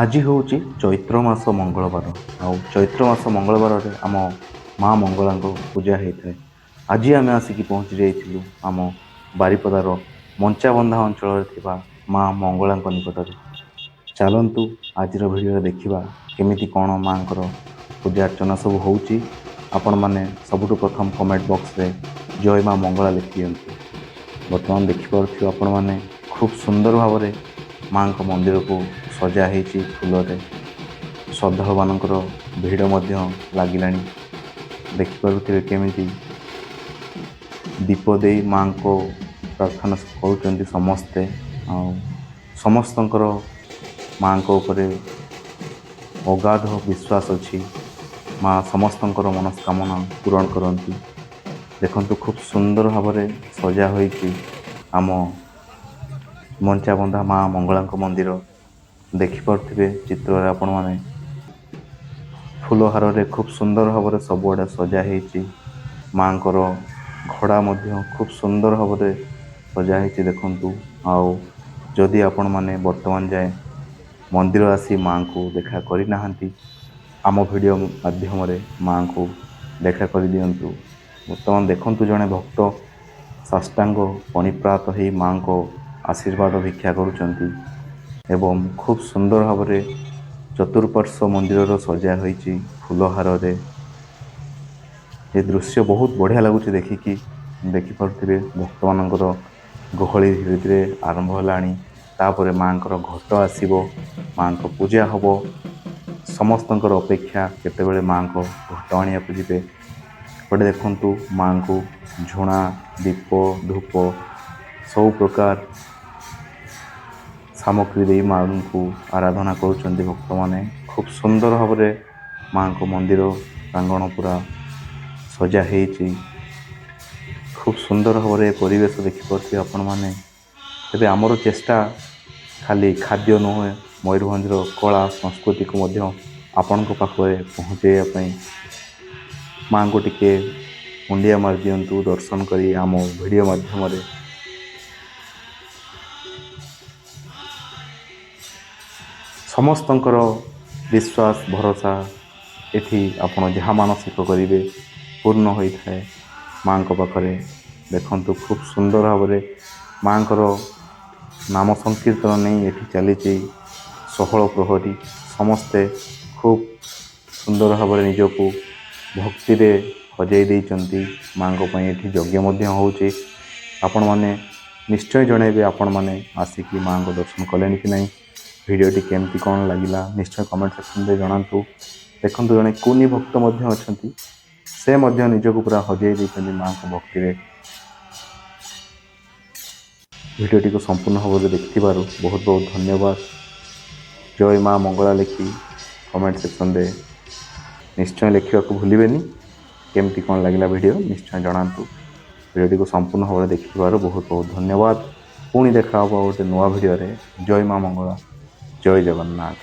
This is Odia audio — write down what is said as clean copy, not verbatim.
ଆଜି ହେଉଛି ଚୈତ୍ର ମାସ ମଙ୍ଗଳବାର। ଆଉ ଚୈତ୍ର ମାସ ମଙ୍ଗଳବାରରେ ଆମ ମା ମଙ୍ଗଳାଙ୍କ ପୂଜା ହେଇଥାଏ। ଆଜି ଆମେ ଆସିକି ପହଞ୍ଚି ଯାଇଥିଲୁ ଆମ ବାରିପଦାର ମଞ୍ଚାବନ୍ଧା ଅଞ୍ଚଳରେ ଥିବା ମା ମଙ୍ଗଳାଙ୍କ ନିକଟରେ। ଚାଲନ୍ତୁ ଆଜିର ଭିଡ଼ିଓରେ ଦେଖିବା କେମିତି କ'ଣ ମାଙ୍କର ପୂଜା ଅର୍ଚ୍ଚନା ସବୁ ହେଉଛି। ଆପଣମାନେ ସବୁଠୁ ପ୍ରଥମ କମେଣ୍ଟ ବକ୍ସରେ ଜୟ ମା ମଙ୍ଗଳା ଲେଖିଦିଅନ୍ତୁ। ବର୍ତ୍ତମାନ ଦେଖିପାରୁଥିବେ ଆପଣମାନେ ଖୁବ୍ ସୁନ୍ଦର ଭାବରେ ମାଙ୍କ ମନ୍ଦିରକୁ ସଜା ହେଇଛି ଫୁଲରେ। ଶ୍ରଦ୍ଧାଳୁମାନଙ୍କର ଭିଡ଼ ମଧ୍ୟ ଲାଗିଲାଣି। ଦେଖିପାରୁଥିବେ କେମିତି ଦୀପ ଦେଇ ମାଙ୍କ ପ୍ରାର୍ଥନା କରୁଛନ୍ତି ସମସ୍ତେ। ଆଉ ସମସ୍ତଙ୍କର ମାଙ୍କ ଉପରେ ଅଗାଧ ବିଶ୍ୱାସ ଅଛି। ମା ସମସ୍ତଙ୍କର ମନସ୍କାମନା ପୂରଣ କରନ୍ତି। ଦେଖନ୍ତୁ ଖୁବ୍ ସୁନ୍ଦର ଭାବରେ ସଜା ହୋଇଛି ଆମ ମଞ୍ଚାବନ୍ଧା ମା ମଙ୍ଗଳାଙ୍କ ମନ୍ଦିର। ଦେଖିପାରୁଥିବେ ଚିତ୍ରରେ ଆପଣମାନେ ଫୁଲହାରରେ ଖୁବ୍ ସୁନ୍ଦର ଭାବରେ ସବୁଆଡ଼େ ସଜା ହେଇଛି। ମାଙ୍କର ଘୋଡ଼ା ମଧ୍ୟ ଖୁବ୍ ସୁନ୍ଦର ଭାବରେ ସଜା ହେଇଛି ଦେଖନ୍ତୁ। ଆଉ ଯଦି ଆପଣମାନେ ବର୍ତ୍ତମାନ ଯାଏଁ ମନ୍ଦିର ଆସି ମାଙ୍କୁ ଦେଖା କରିନାହାନ୍ତି, ଆମ ଭିଡ଼ିଓ ମାଧ୍ୟମରେ ମାଙ୍କୁ ଦେଖା କରିଦିଅନ୍ତୁ। ବର୍ତ୍ତମାନ ଦେଖନ୍ତୁ ଜଣେ ଭକ୍ତ ସାଷ୍ଟାଙ୍ଗ ପଣିପ୍ରାତ ହେଇ ମାଙ୍କ ଆଶୀର୍ବାଦ ଭିକ୍ଷା କରୁଛନ୍ତି ଏବଂ ଖୁବ୍ ସୁନ୍ଦର ଭାବରେ ଚତୁଃପାର୍ଶ୍ୱ ମନ୍ଦିରର ସଜା ହୋଇଛି ଫୁଲହାରରେ। ଏ ଦୃଶ୍ୟ ବହୁତ ବଢ଼ିଆ ଲାଗୁଛି ଦେଖିକି। ଦେଖିପାରୁଥିବେ ଭକ୍ତମାନଙ୍କର ଗହଳି ଧୀରେ ଧୀରେ ଆରମ୍ଭ ହେଲାଣି। ତାପରେ ମାଙ୍କର ଘଟ ଆସିବ, ମାଙ୍କ ପୂଜା ହେବ। ସମସ୍ତଙ୍କର ଅପେକ୍ଷା କେତେବେଳେ ମାଙ୍କ ଘଟ ଆଣିବାକୁ ଯିବେ। ଏପଟେ ଦେଖନ୍ତୁ ମାଙ୍କୁ ଝୁଣା, ଦୀପ, ଧୂପ ସବୁ ପ୍ରକାର ସାମଗ୍ରୀ ଦେଇ ମାଙ୍କୁ ଆରାଧନା କରୁଛନ୍ତି ଭକ୍ତମାନେ। ଖୁବ୍ ସୁନ୍ଦର ଭାବରେ ମାଙ୍କ ମନ୍ଦିର ପ୍ରାଙ୍ଗଣ ପୁରା ସଜା ହେଇଛି। ଖୁବ୍ ସୁନ୍ଦର ଭାବରେ ପରିବେଶ ଦେଖିପାରୁଥିବେ ଆପଣମାନେ। ତେବେ ଆମର ଚେଷ୍ଟା ଖାଲି ଖାଦ୍ୟ ନୁହେଁ, ମୟୂରଭଞ୍ଜର କଳା ସଂସ୍କୃତିକୁ ମଧ୍ୟ ଆପଣଙ୍କ ପାଖରେ ପହଞ୍ଚାଇବା ପାଇଁ। ମାଙ୍କୁ ଟିକେ ମୁଣ୍ଡିଆ ମାରିଦିଅନ୍ତୁ ଦର୍ଶନ କରି ଆମ ଭିଡ଼ିଓ ମାଧ୍ୟମରେ। ସମସ୍ତଙ୍କର ବିଶ୍ୱାସ ଭରସା ଏଠି ଆପଣ ଯାହା ମାନସିକ କରିବେ ପୂର୍ଣ୍ଣ ହୋଇଥାଏ ମାଙ୍କ ପାଖରେ। ଦେଖନ୍ତୁ ଖୁବ୍ ସୁନ୍ଦର ଭାବରେ ମାଙ୍କର ନାମ ସଂକୀର୍ତ୍ତନ ନେଇ ଏଠି ଚାଲିଛି। ଷୋହଳ ପ୍ରହରୀ ସମସ୍ତେ ଖୁବ୍ ସୁନ୍ଦର ଭାବରେ ନିଜକୁ ଭକ୍ତିରେ ହଜେଇ ଦେଇଛନ୍ତି। ମାଙ୍କ ପାଇଁ ଏଠି ଯଜ୍ଞ ମଧ୍ୟ ହେଉଛି। ଆପଣମାନେ ନିଶ୍ଚୟ ଜଣାଇବେ ଆପଣମାନେ ଆସିକି ମାଙ୍କ ଦର୍ଶନ କଲେଣି କି ନାହିଁ। ଭିଡ଼ିଓଟି କେମିତି କ'ଣ ଲାଗିଲା ନିଶ୍ଚୟ କମେଣ୍ଟ ସେକ୍ସନରେ ଜଣାନ୍ତୁ। ଦେଖନ୍ତୁ ଜଣେ କୁନି ଭକ୍ତ ମଧ୍ୟ ଅଛନ୍ତି, ସେ ମଧ୍ୟ ନିଜକୁ ପୁରା ହଜେଇ ଦେଇଛନ୍ତି ମାଙ୍କ ଭକ୍ତିରେ। ଭିଡ଼ିଓଟିକୁ ସମ୍ପୂର୍ଣ୍ଣ ଭାବରେ ଦେଖିଥିବାରୁ ବହୁତ ବହୁତ ଧନ୍ୟବାଦ। ଜୟ ମା ମଙ୍ଗଳା ଲେଖି କମେଣ୍ଟ ସେକ୍ସନରେ ନିଶ୍ଚୟ ଲେଖିବାକୁ ଭୁଲିବେନି। କେମିତି କ'ଣ ଲାଗିଲା ଭିଡ଼ିଓ ନିଶ୍ଚୟ ଜଣାନ୍ତୁ। ଭିଡ଼ିଓଟିକୁ ସମ୍ପୂର୍ଣ୍ଣ ଭାବରେ ଦେଖିଥିବାରୁ ବହୁତ ବହୁତ ଧନ୍ୟବାଦ। ପୁଣି ଦେଖା ହେବ ଗୋଟେ ନୂଆ ଭିଡ଼ିଓରେ। ଜୟ ମା ମଙ୍ଗଳା, ଜୟ ଜଗନ୍ନାଥ।